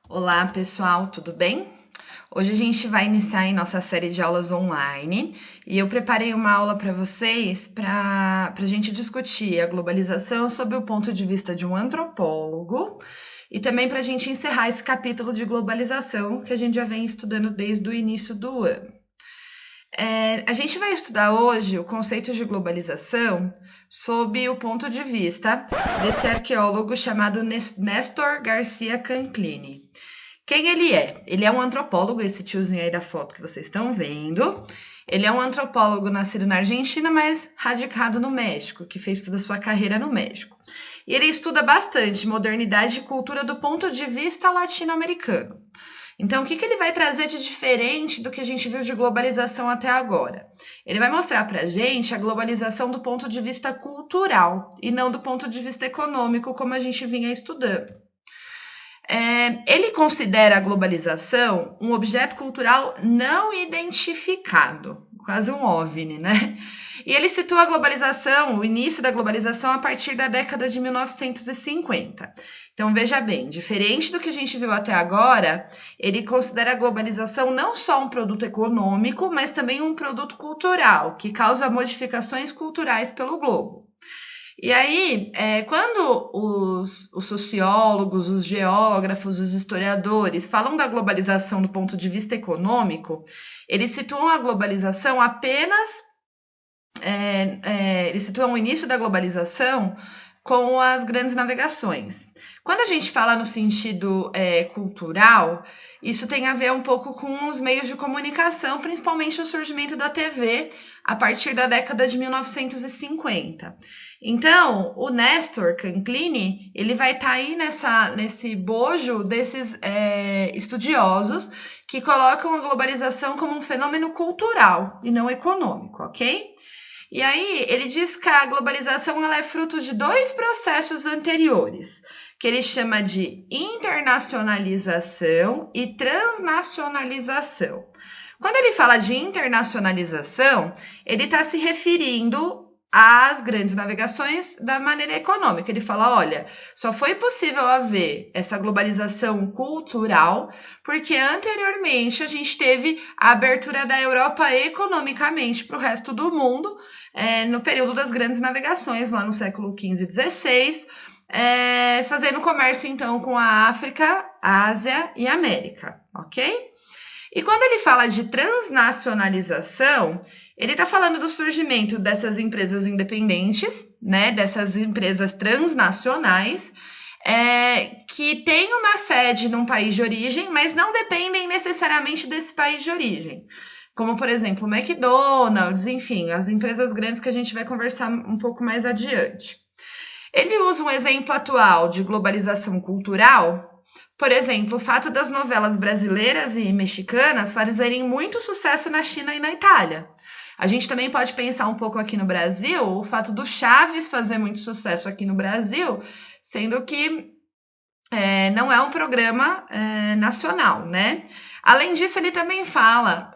Olá, pessoal, tudo bem? Hoje a gente vai iniciar aí nossa série de aulas online e eu preparei uma aula para vocês para a gente discutir a globalização sob o ponto de vista de um antropólogo e também para a gente encerrar esse capítulo de globalização que a gente já vem estudando desde o início do ano. A gente vai estudar hoje o conceito de globalização sob o ponto de vista desse arqueólogo chamado Néstor Garcia Canclini. Quem ele é? Ele é um antropólogo, esse tiozinho aí da foto que vocês estão vendo. Ele é um antropólogo nascido na Argentina, mas radicado no México, que fez toda a sua carreira no México. E ele estuda bastante modernidade e cultura do ponto de vista latino-americano. Então, o que ele vai trazer de diferente do que a gente viu de globalização até agora? Ele vai mostrar para a gente a globalização do ponto de vista cultural e não do ponto de vista econômico, como a gente vinha estudando. Ele considera a globalização um objeto cultural não identificado, quase um OVNI, né? E ele situa a globalização, o início da globalização, a partir da década de 1950. Então, veja bem, diferente do que a gente viu até agora, ele considera a globalização não só um produto econômico, mas também um produto cultural, que causa modificações culturais pelo globo. E aí, quando os sociólogos, os geógrafos, os historiadores falam da globalização do ponto de vista econômico, eles situam a globalização apenas, eles situam o início da globalização com as grandes navegações. Quando a gente fala no sentido cultural, isso tem a ver um pouco com os meios de comunicação, principalmente o surgimento da TV a partir da década de 1950. Então, o Néstor Canclini, ele vai estar aí nesse bojo desses estudiosos que colocam a globalização como um fenômeno cultural e não econômico, ok? E aí, ele diz que a globalização ela é fruto de dois processos anteriores, que ele chama de internacionalização e transnacionalização. Quando ele fala de internacionalização, ele está se referindo às grandes navegações da maneira econômica. Ele fala, olha, só foi possível haver essa globalização cultural porque anteriormente a gente teve a abertura da Europa economicamente para o resto do mundo, no período das grandes navegações, lá no século XV e XVI, fazendo comércio então com a África, Ásia e América, ok? E quando ele fala de transnacionalização, ele está falando do surgimento dessas empresas independentes, né, dessas empresas transnacionais, que têm uma sede num país de origem, mas não dependem necessariamente desse país de origem. Como, por exemplo, o McDonald's, enfim, as empresas grandes que a gente vai conversar um pouco mais adiante. Ele usa um exemplo atual de globalização cultural. Por exemplo, o fato das novelas brasileiras e mexicanas fazerem muito sucesso na China e na Itália. A gente também pode pensar um pouco aqui no Brasil, o fato do Chaves fazer muito sucesso aqui no Brasil, sendo que não é um programa nacional, né? Além disso, ele também fala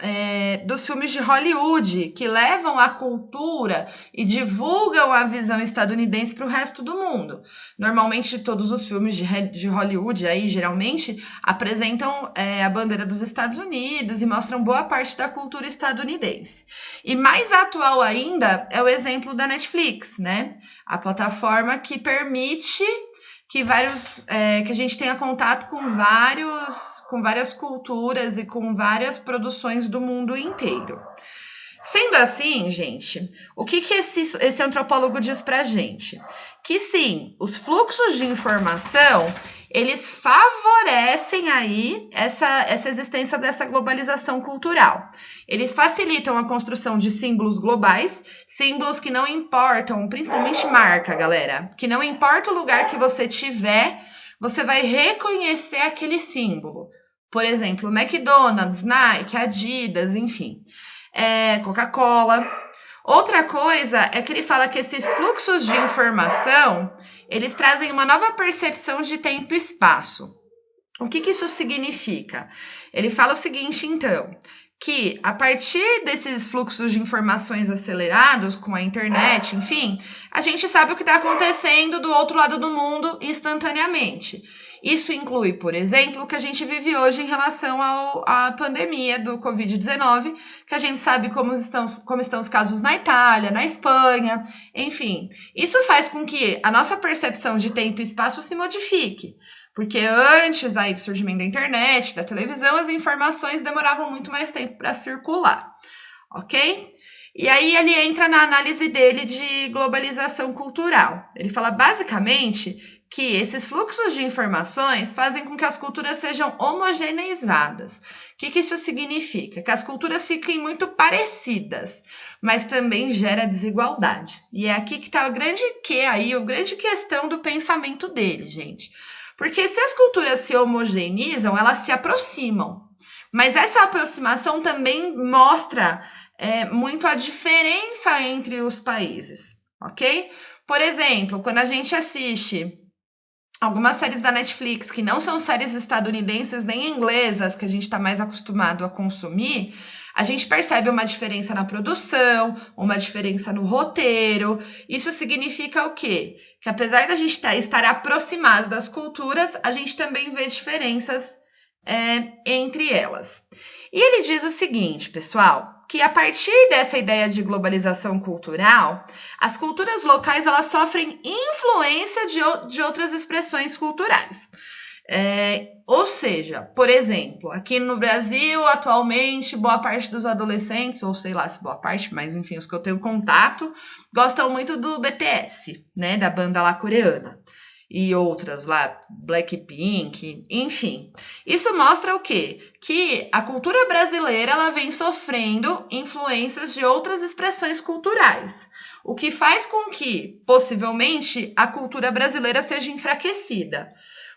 dos filmes de Hollywood, que levam a cultura e divulgam a visão estadunidense para o resto do mundo. Normalmente, todos os filmes de Hollywood, aí, geralmente, apresentam a bandeira dos Estados Unidos e mostram boa parte da cultura estadunidense. E mais atual ainda é o exemplo da Netflix, né? A plataforma que permite que que a gente tenha contato com várias culturas e com várias produções do mundo inteiro. Sendo assim, gente, o que esse antropólogo diz pra gente? Que sim, os fluxos de informação, eles favorecem aí essa existência dessa globalização cultural. Eles facilitam a construção de símbolos globais, símbolos que não importam, principalmente marca, galera, que não importa o lugar que você tiver, você vai reconhecer aquele símbolo. Por exemplo, McDonald's, Nike, Adidas, enfim, Coca-Cola. Outra coisa é que ele fala que esses fluxos de informação, eles trazem uma nova percepção de tempo e espaço. O que isso significa? Ele fala o seguinte, então, que a partir desses fluxos de informações acelerados com a internet, enfim, a gente sabe o que está acontecendo do outro lado do mundo instantaneamente. Isso inclui, por exemplo, o que a gente vive hoje em relação à pandemia do Covid-19, que a gente sabe como estão os casos na Itália, na Espanha, enfim. Isso faz com que a nossa percepção de tempo e espaço se modifique. Porque antes aí do surgimento da internet, da televisão, as informações demoravam muito mais tempo para circular, ok? E aí ele entra na análise dele de globalização cultural. Ele fala basicamente que esses fluxos de informações fazem com que as culturas sejam homogeneizadas. O que isso significa? Que as culturas fiquem muito parecidas, mas também gera desigualdade. E é aqui que está o grande questão do pensamento dele, gente. Porque se as culturas se homogeneizam, elas se aproximam. Mas essa aproximação também mostra muito a diferença entre os países, ok? Por exemplo, quando a gente assiste algumas séries da Netflix que não são séries estadunidenses nem inglesas, que a gente está mais acostumado a consumir, a gente percebe uma diferença na produção, uma diferença no roteiro. Isso significa o quê? Que apesar da gente estar aproximado das culturas, a gente também vê diferenças entre elas. E ele diz o seguinte, pessoal, que a partir dessa ideia de globalização cultural, as culturas locais elas sofrem influência de outras expressões culturais. Ou seja, por exemplo, aqui no Brasil, atualmente, boa parte dos adolescentes, ou sei lá se boa parte, mas enfim, os que eu tenho contato, gostam muito do BTS, né, da banda lá coreana. E outras lá, Blackpink, enfim. Isso mostra o quê? Que a cultura brasileira ela vem sofrendo influências de outras expressões culturais, o que faz com que, possivelmente, a cultura brasileira seja enfraquecida.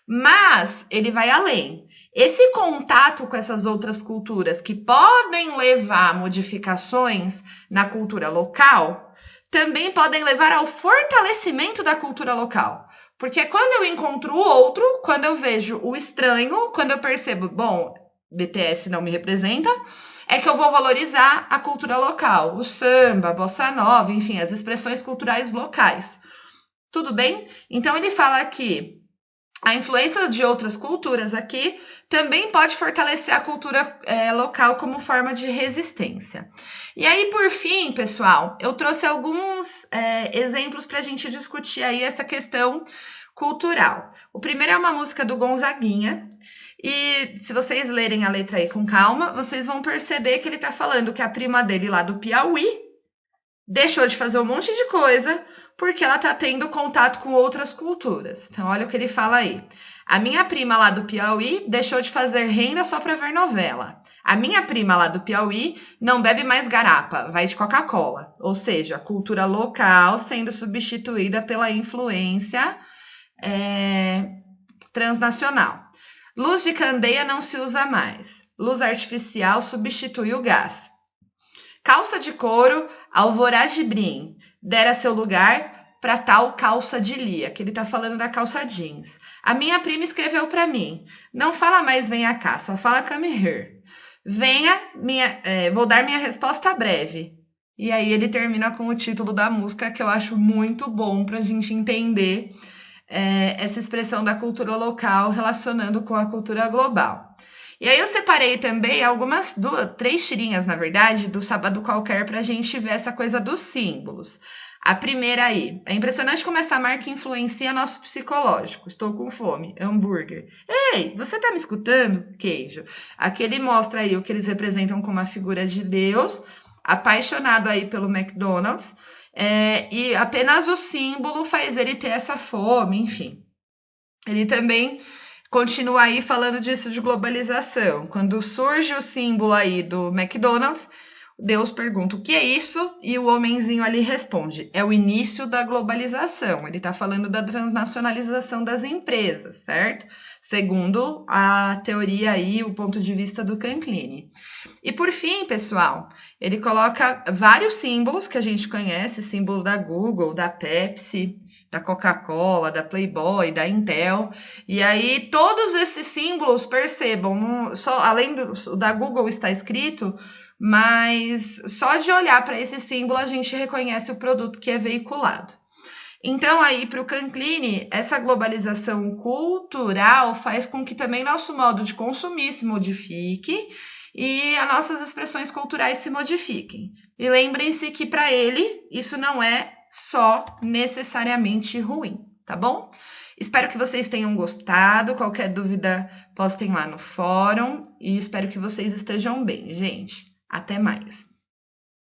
Mas ele vai além. Esse contato com essas outras culturas que podem levar a modificações na cultura local, também podem levar ao fortalecimento da cultura local. Porque quando eu encontro o outro, quando eu vejo o estranho, quando eu percebo, bom, BTS não me representa, é que eu vou valorizar a cultura local, o samba, a bossa nova, enfim, as expressões culturais locais. Tudo bem? Então ele fala que a influência de outras culturas aqui também pode fortalecer a cultura local como forma de resistência. E aí, por fim, pessoal, eu trouxe alguns exemplos para a gente discutir aí essa questão cultural. O primeiro é uma música do Gonzaguinha, e se vocês lerem a letra aí com calma, vocês vão perceber que ele está falando que a prima dele lá do Piauí deixou de fazer um monte de coisa porque ela está tendo contato com outras culturas. Então, olha o que ele fala aí. A minha prima lá do Piauí deixou de fazer renda só para ver novela. A minha prima lá do Piauí não bebe mais garapa, vai de Coca-Cola. Ou seja, a cultura local sendo substituída pela influência transnacional. Luz de candeia não se usa mais. Luz artificial substitui o gás. Calça de couro, alvorá de brim, dera seu lugar para tal calça de lia, que ele tá falando da calça jeans. A minha prima escreveu para mim, não fala mais venha cá, só fala come here. Venha, vou dar minha resposta breve. E aí ele termina com o título da música, que eu acho muito bom pra gente entender essa expressão da cultura local relacionando com a cultura global. E aí eu separei também três tirinhas, na verdade, do Sábado Qualquer para a gente ver essa coisa dos símbolos. A primeira aí, é impressionante como essa marca influencia nosso psicológico. Estou com fome, hambúrguer. Ei, você tá me escutando? Queijo. Aqui ele mostra aí o que eles representam como a figura de Deus, apaixonado aí pelo McDonald's, e apenas o símbolo faz ele ter essa fome, enfim. Ele também continua aí falando disso de globalização. Quando surge o símbolo aí do McDonald's, Deus pergunta o que é isso e o homenzinho ali responde, é o início da globalização. Ele está falando da transnacionalização das empresas, certo? Segundo a teoria aí, o ponto de vista do Canclini. E por fim, pessoal, ele coloca vários símbolos que a gente conhece, símbolo da Google, da Pepsi, da Coca-Cola, da Playboy, da Intel. E aí, todos esses símbolos, percebam, além da Google está escrito, mas só de olhar para esse símbolo a gente reconhece o produto que é veiculado. Então, aí, para o Canclini, essa globalização cultural faz com que também nosso modo de consumir se modifique e as nossas expressões culturais se modifiquem. E lembrem-se que, para ele, isso não é só necessariamente ruim, tá bom? Espero que vocês tenham gostado. Qualquer dúvida, postem lá no fórum. E espero que vocês estejam bem, gente. Até mais.